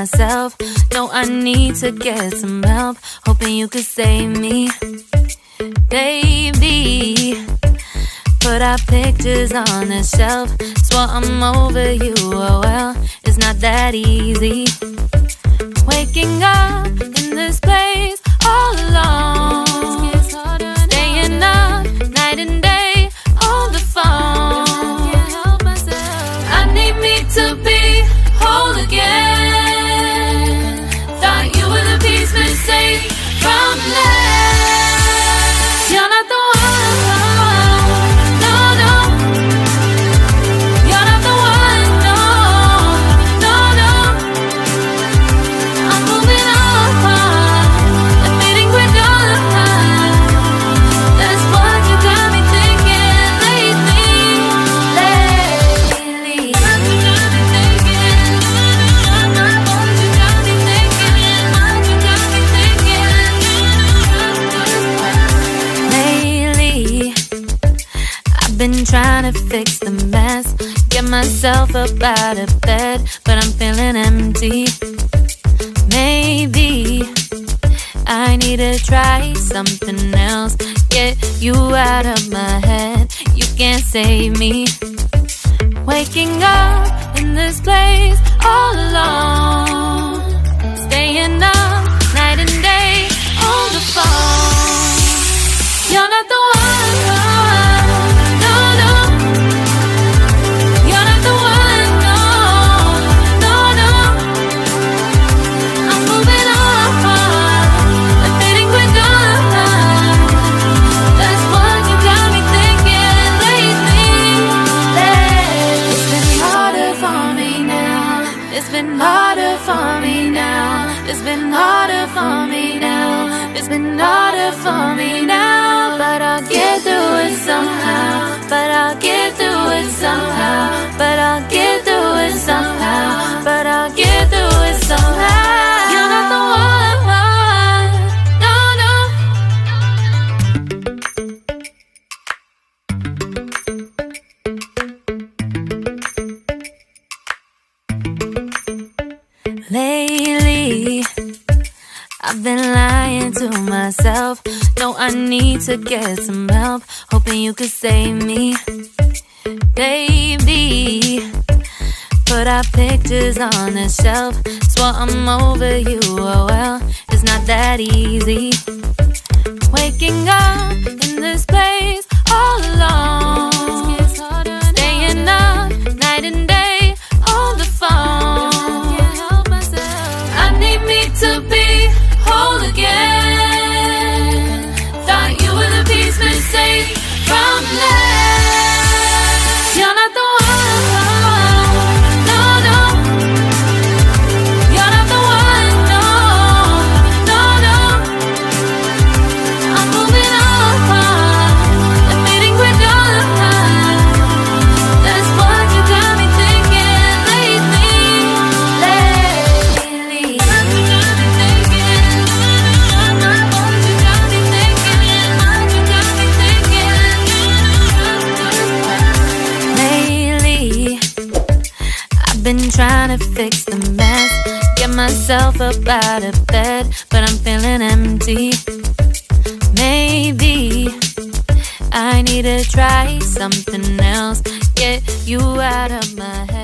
myself. No, I need to get some help. Hoping you could save me, baby. Put our pictures on the shelf. Swore I'm over you, oh well, it's not that easy. Waking up in this place all alone, staying up night and day on the phone. I need me to be whole again. Thought you were the piece missing from last. You're not the one, no, no. You're not the one, no, no, no. I'm moving on, admitting we're done. That's what you got me thinking lately. That's what you got me thinking. What you got me thinking. What you got me thinking. Lately, I've been trying to fix the mess, get myself up out of bed, but I'm feeling empty. Maybe I need to try something else, get you out of my head. You can't save me. Waking up in this place all alone, staying up night and day on the phone. You're not the one, no, no. You're not the one, no, no, no. I'm moving on, admitting we're done. That's what you got me thinking lately. It's been harder for me now. It's been harder for me now. It's been harder for me now. It's been harder for me now. But I'll get through it somehow. But I'll get through it somehow. But I'll get through it somehow. But I'll get through it somehow. You're not the one, no, no. Lately, I've been lying to myself. No, I need to get some help. Hoping you could save me, baby. Put our pictures on the shelf. Swore I'm over you, oh well, it's not that easy. Waking up in this place all alone, staying up night and day on the phone. I need me to be whole again. Thought you were the piece missing from last. You're not the one, no, no. You're not the one, no, no, no. I'm moving on, admitting we're done. That's what you got me thinking lately. That's what you got me thinking. What you got me thinking. What you got me thinking. Lately, I've been trying to fix the mess, get myself up out of bed, but I'm feeling empty. Maybe I need to try something else, get you out of my head.